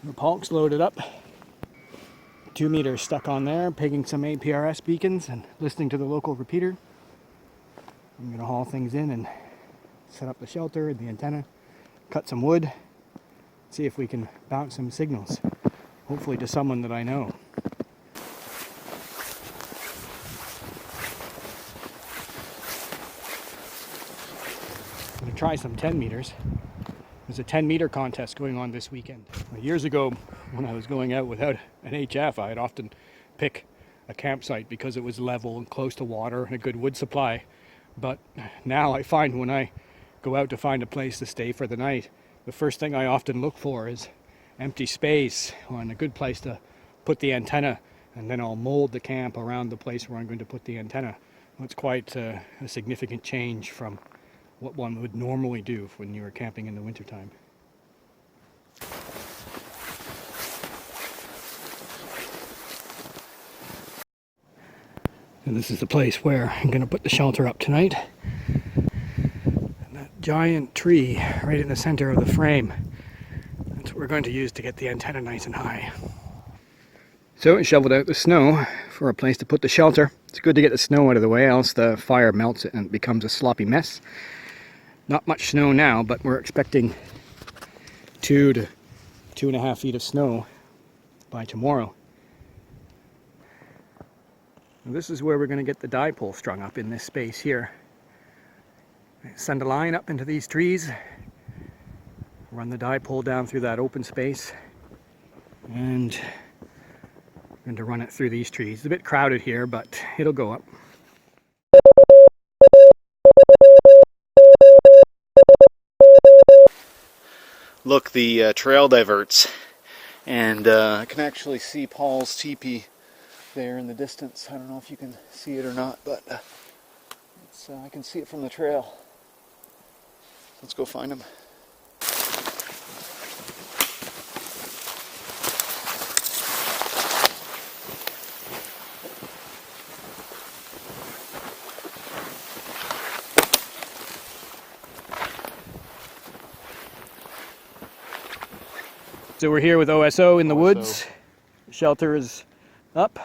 The pulk's loaded up. 2 meters stuck on there, pegging some APRS beacons and listening to the local repeater. I'm going to haul things in and set up the shelter and the antenna, cut some wood, see if we can bounce some signals, hopefully to someone that I know. I'm going to try some 10 meters. There's a 10-meter contest going on this weekend. Years ago, when I was going out without an HF, I'd often pick a campsite because it was level and close to water and a good wood supply. But now I find when I go out to find a place to stay for the night, the first thing I often look for is empty space and a good place to put the antenna, and then I'll mold the camp around the place where I'm going to put the antenna. It's quite a significant change from what one would normally do when you were camping in the wintertime. And this is the place where I'm going to put the shelter up tonight. And that giant tree right in the center of the frame, that's what we're going to use to get the antenna nice and high. So I shoveled out the snow for a place to put the shelter. It's good to get the snow out of the way, else the fire melts it and it becomes a sloppy mess. Not much snow now, but we're expecting 2 to 2.5 feet of snow by tomorrow. And this is where we're going to get the dipole strung up, in this space here. Send a line up into these trees, run the dipole down through that open space, and we're going to run it through these trees. It's a bit crowded here, but it'll go up. Look, the trail diverts, and I can actually see Paul's teepee there in the distance. I don't know if you can see it or not, but I can see it from the trail. Let's go find him. So we're here with OSO in the woods. The shelter is up.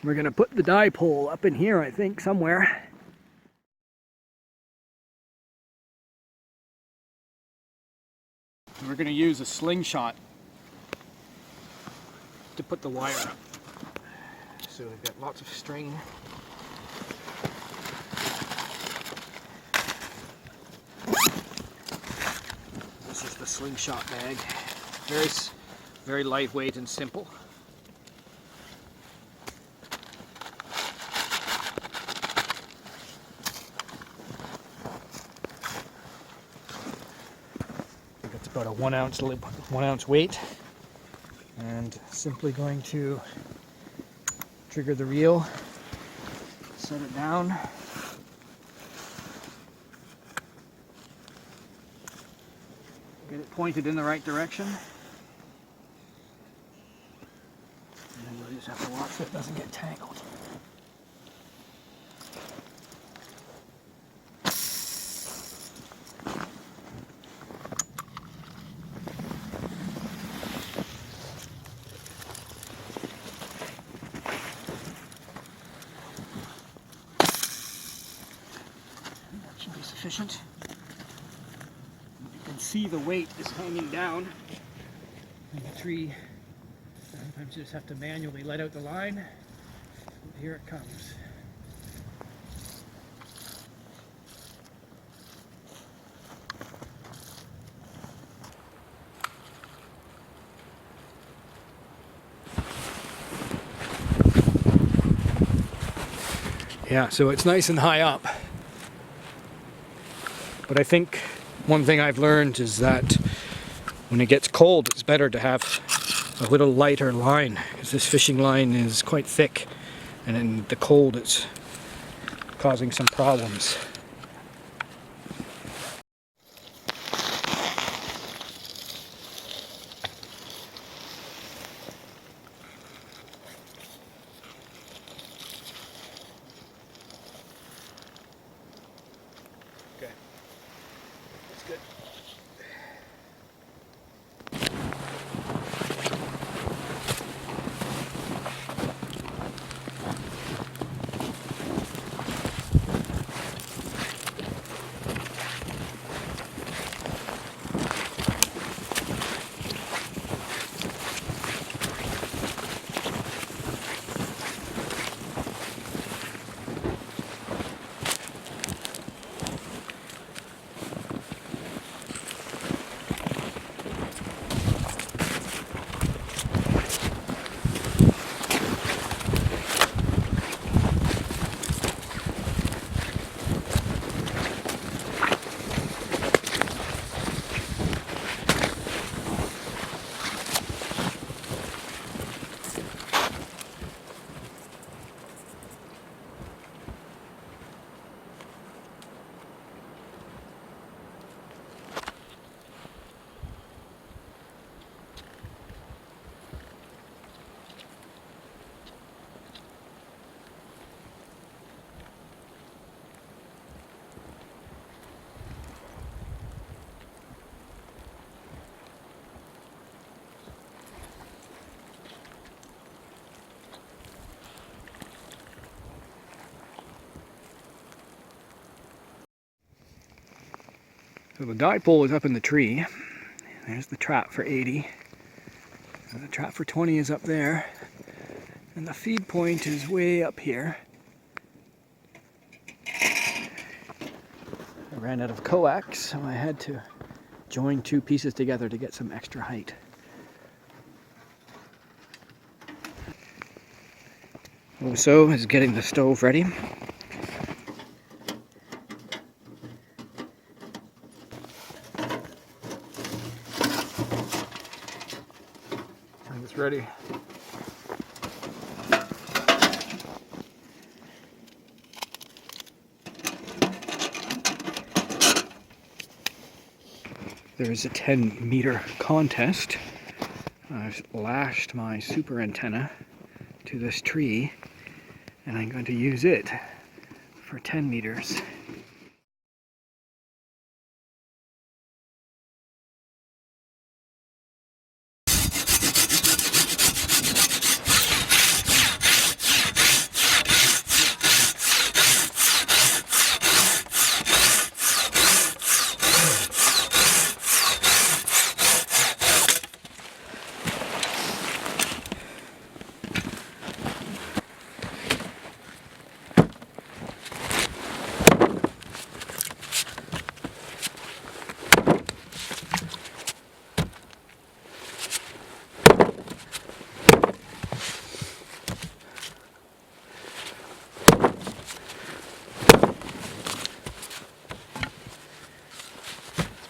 We're going to put the dipole up in here, I think, somewhere. We're going to use a slingshot to put the wire up. So we've got lots of string. This is the slingshot bag. Very lightweight and simple. I think it's about a 1 ounce weight, and simply going to trigger the reel, set it down. Get it pointed in the right direction. And then we'll just have to watch so it doesn't get tangled. That should be sufficient. You can see the weight is hanging down in the tree. Sometimes you just have to manually let out the line. And here it comes. Yeah, so it's nice and high up. But I think one thing I've learned is that when it gets cold, it's better to have a little lighter line, because this fishing line is quite thick, and in the cold it's causing some problems. Okay, that's good. So the dipole is up in the tree. There's the trap for 80. And the trap for 20 is up there. And the feed point is way up here. I ran out of coax, so I had to join two pieces together to get some extra height. VA3OSO is getting the stove ready. And it's ready. There is a 10-meter contest. I've lashed my super antenna to this tree, and I'm going to use it for 10 meters.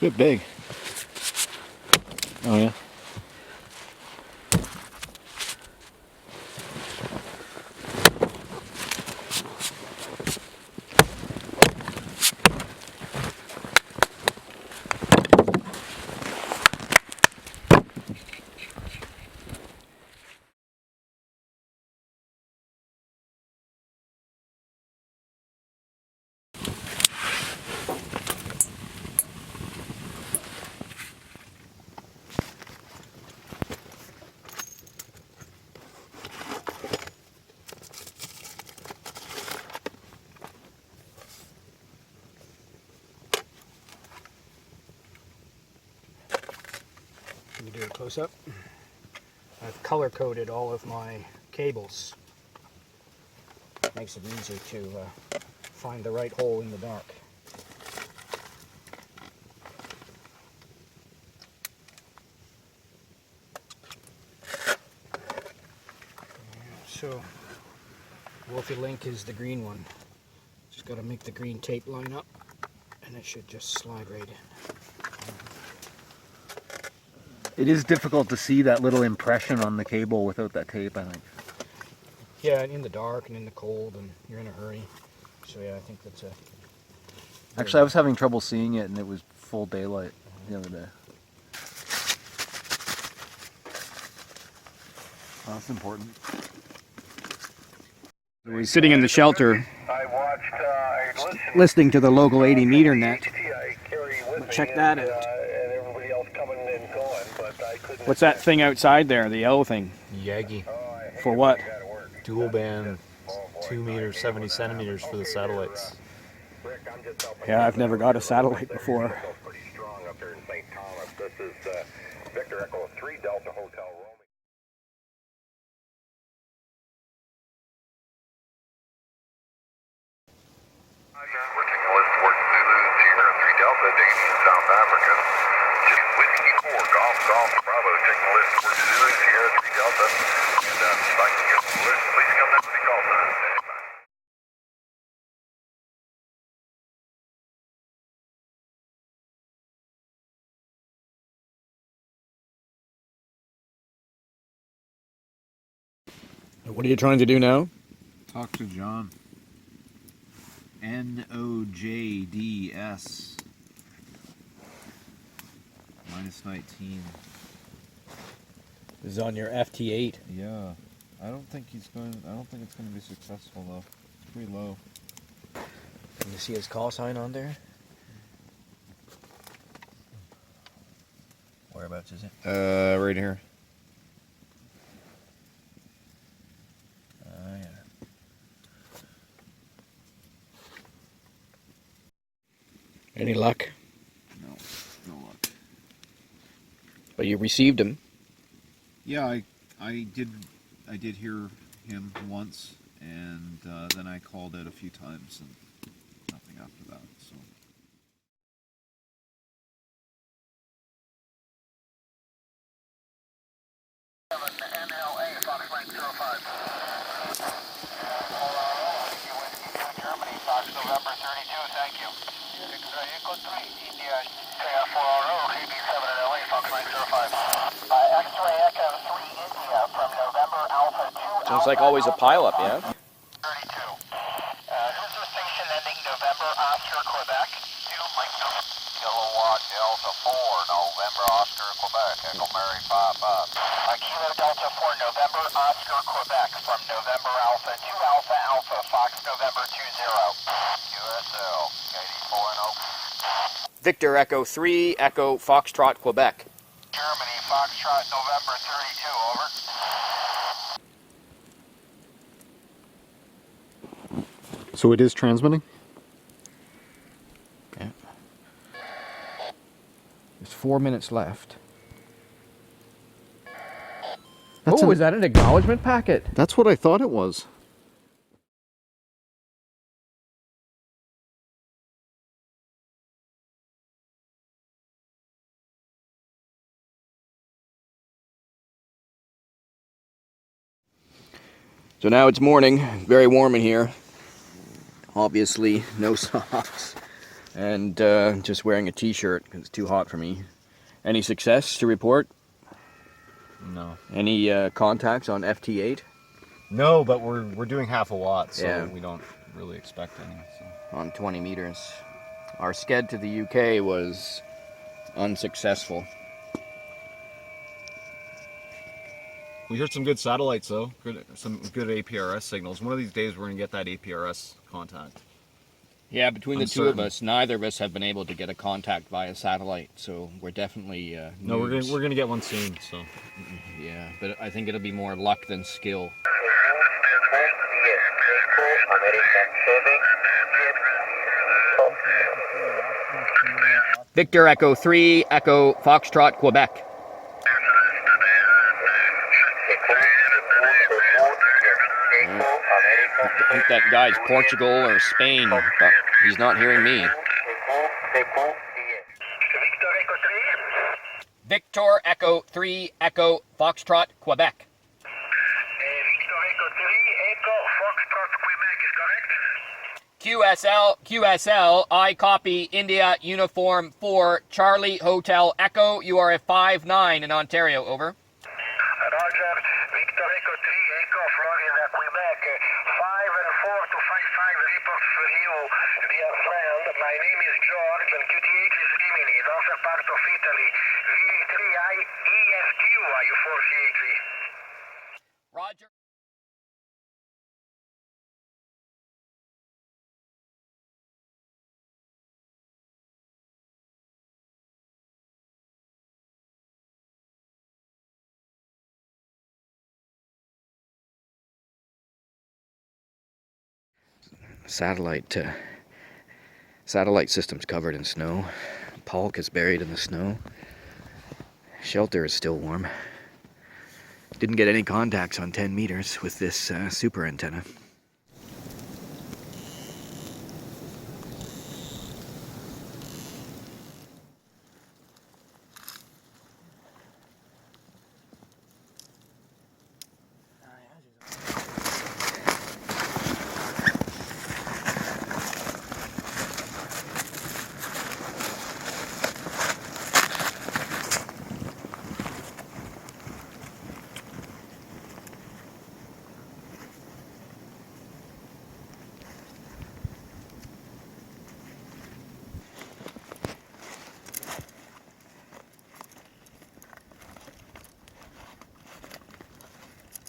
It's a bit big. Oh yeah. Can you do a close-up? I've color-coded all of my cables. Makes it easy to find the right hole in the dark. So, Wolfie Link is the green one. Just got to make the green tape line up, and it should just slide right in. It is difficult to see that little impression on the cable without that tape, I think. Yeah, and in the dark and in the cold, and you're in a hurry. So yeah, I think that's a... Actually, I was having trouble seeing it, and it was full daylight the other day. Oh, that's important. We're sitting in the shelter, listening to the local 80-meter net. But check that out. What's that thing outside there, the yellow thing? Yagi. For what? Dual band, 2 meters, 70 centimeters for the satellites. Yeah, I've never got a satellite before. We're taking a list towards Zulu, Sierra 3 Delta, Danie, South Africa. Whiskey 4, Golf, Bravo, taking a list towards Zulu, Sierra 3 Delta. And if you'd like to get the list, please come down to the call sign. What are you trying to do now? Talk to John. NOJDS -19. This is on your FT8. Yeah, I don't think it's going to be successful though. It's pretty low. Can you see his call sign on there? Whereabouts is it? Right here. Yeah. Any luck? No. you received him. Yeah, I did hear him once, and then I called out a few times and nothing after that. So. November 32, thank you. Echo 3, India, 4RO, KB7 in LA, Fox Mike 05. X-ray Echo 3, India, from November Alpha 2. Sounds like always a pileup, yeah? 32. Cruiser station ending November Oscar, Quebec. 2 Mike Kilowatt Delta 4, November Oscar, Quebec. Echo Mary 55. Kilo Delta 4, November Oscar, Quebec. From November Alpha 2 Alpha Alpha, Fox November 20. USL, 84 and Victor Echo 3, Echo Foxtrot, Quebec. Germany, Foxtrot, November 32, over. So it is transmitting? Yeah. There's 4 minutes left. Is that an acknowledgement packet? That's what I thought it was. So now it's morning, very warm in here. Obviously, no socks. And just wearing a t-shirt because it's too hot for me. Any success to report? No. Any contacts on FT8? No, but we're doing half a watt, so Yeah. we don't really expect any. So. On 20 meters. Our sked to the UK was unsuccessful. We heard some good satellites though, some good APRS signals. One of these days we're gonna get that APRS contact. Yeah, between the two of Uncertain. us, neither of us have been able to get a contact via satellite, so we're definitely No, noobs. we're gonna get one soon. So. Yeah, but I think it'll be more luck than skill. Victor Echo 3, Echo Foxtrot, Quebec. I think that guy's Portugal or Spain, but he's not hearing me. Victor Echo 3, Echo Foxtrot, Quebec. Victor Echo 3, Echo Foxtrot, Quebec is correct. QSL, I copy India Uniform 4, Charlie Hotel Echo. You are at 5-9 in Ontario, over. Roger, Victor Echo 3, Echo Florida, Quebec. 5 and 4 to 55 reports for you, dear friend. My name is George and QTH is Rimini, northern part of Italy. VA3EFQ, are you 4CH? Roger. Satellite system's covered in snow. Polk is buried in the snow. Shelter is still warm. Didn't get any contacts on 10 meters with this super antenna.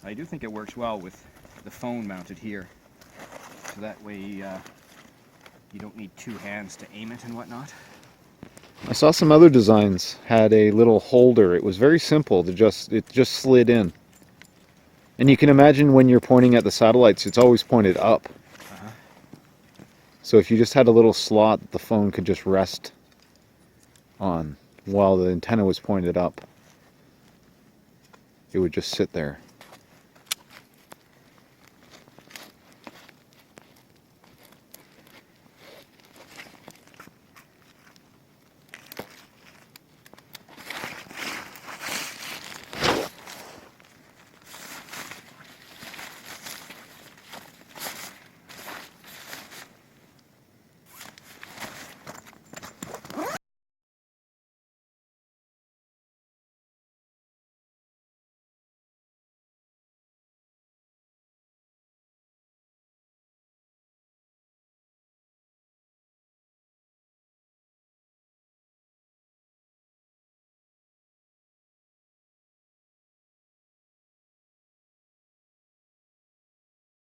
I do think it works well with the phone mounted here. So that way you don't need two hands to aim it and whatnot. I saw some other designs had a little holder. It was very simple to it just slid in. And you can imagine when you're pointing at the satellites, it's always pointed up. So if you just had a little slot the phone could just rest on while the antenna was pointed up. it would just sit there.